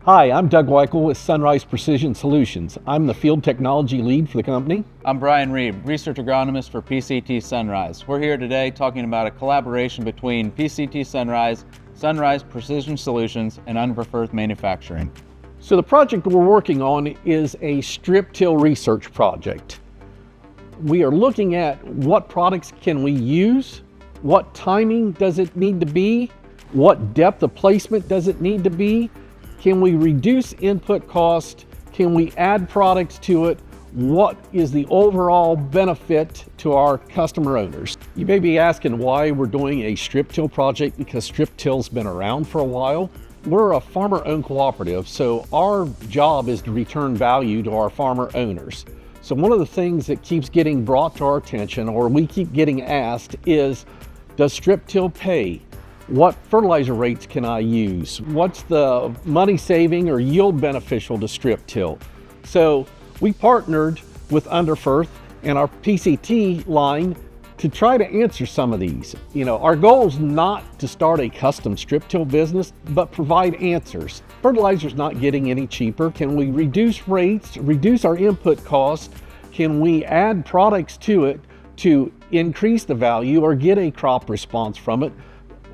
Hi, I'm Doug Weichel with Sunrise Precision Solutions. I'm the field technology lead for the company. I'm Brian Reed, research agronomist for PCT Sunrise. We're here today talking about a collaboration between PCT Sunrise, Sunrise Precision Solutions, and Unverferth Manufacturing. So the project we're working on is a strip till research project. We are looking at what products can we use, what timing does it need to be, what depth of placement does it need to be, can we reduce input cost, can we add products to it, what is the overall benefit to our customer owners. You may be asking why we're doing a strip till project, because strip till's been around for a while. We're a farmer-owned cooperative, so our job is to return value to our farmer owners. So one of the things that keeps getting brought to our attention, or we keep getting asked, is does strip till pay? What fertilizer rates can I use? What's the money saving or yield beneficial to strip till? So we partnered with Unverferth and our PCT line to try to answer some of these. Our goal is not to start a custom strip till business, but provide answers. Fertilizer's not getting any cheaper. Can we reduce rates, reduce our input cost? Can we add products to it to increase the value or get a crop response from it?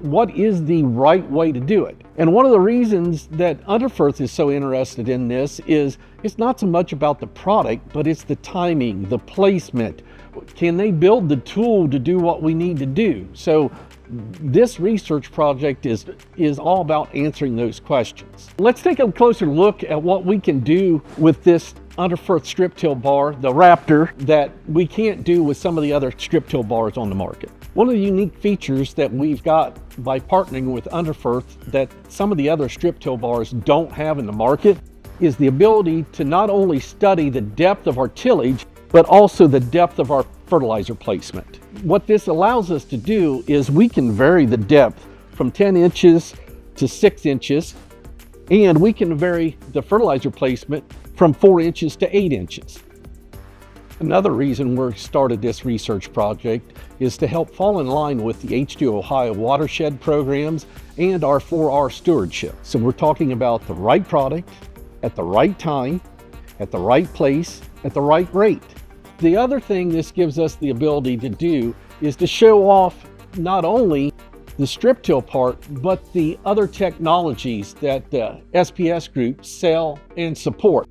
What is the right way to do it? And one of the reasons that Unverferth is so interested in this is it's not so much about the product, but it's the timing, the placement. Can they build the tool to do what we need to do? So this research project is all about answering those questions. Let's take a closer look at what we can do with this Unverferth strip till bar, the Raptor, that we can't do with some of the other strip till bars on the market. One of the unique features that we've got by partnering with Unverferth that some of the other strip till bars don't have in the market is the ability to not only study the depth of our tillage, but also the depth of our fertilizer placement. What this allows us to do is we can vary the depth from 10 inches to 6 inches, and we can vary the fertilizer placement from 4 inches to 8 inches. Another reason we started this research project is to help fall in line with the H2 Ohio watershed programs and our 4R stewardship. So we're talking about the right product, at the right time, at the right place, at the right rate. The other thing this gives us the ability to do is to show off not only the strip till part, but the other technologies that the SPS group sell and support,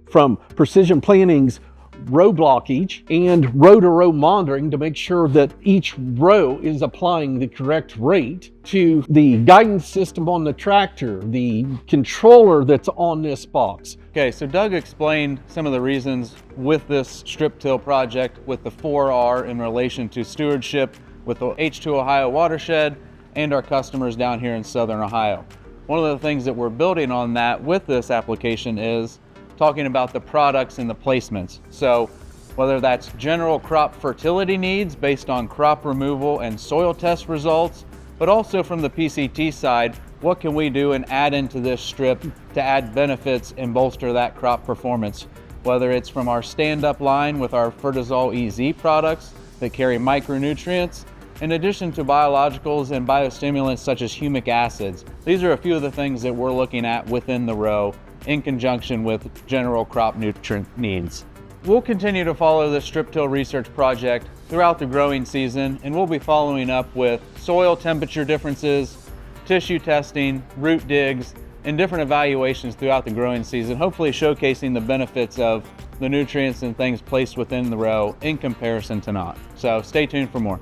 from precision planting's row blockage and row-to-row monitoring to make sure that each row is applying the correct rate, to the guidance system on the tractor, the controller that's on this box. Okay, so Doug explained some of the reasons with this strip till project with the 4R in relation to stewardship with the H2 Ohio watershed and our customers down here in Southern Ohio. One of the things that we're building on that with this application is talking about the products and the placements. So whether that's general crop fertility needs based on crop removal and soil test results, but also from the PCT side, what can we do and add into this strip to add benefits and bolster that crop performance? Whether it's from our stand-up line with our Fertizol EZ products that carry micronutrients, in addition to biologicals and biostimulants such as humic acids. These are a few of the things that we're looking at within the row in conjunction with general crop nutrient needs. We'll continue to follow the strip till research project throughout the growing season, and we'll be following up with soil temperature differences, tissue testing, root digs, and different evaluations throughout the growing season, hopefully showcasing the benefits of the nutrients and things placed within the row in comparison to not. So stay tuned for more.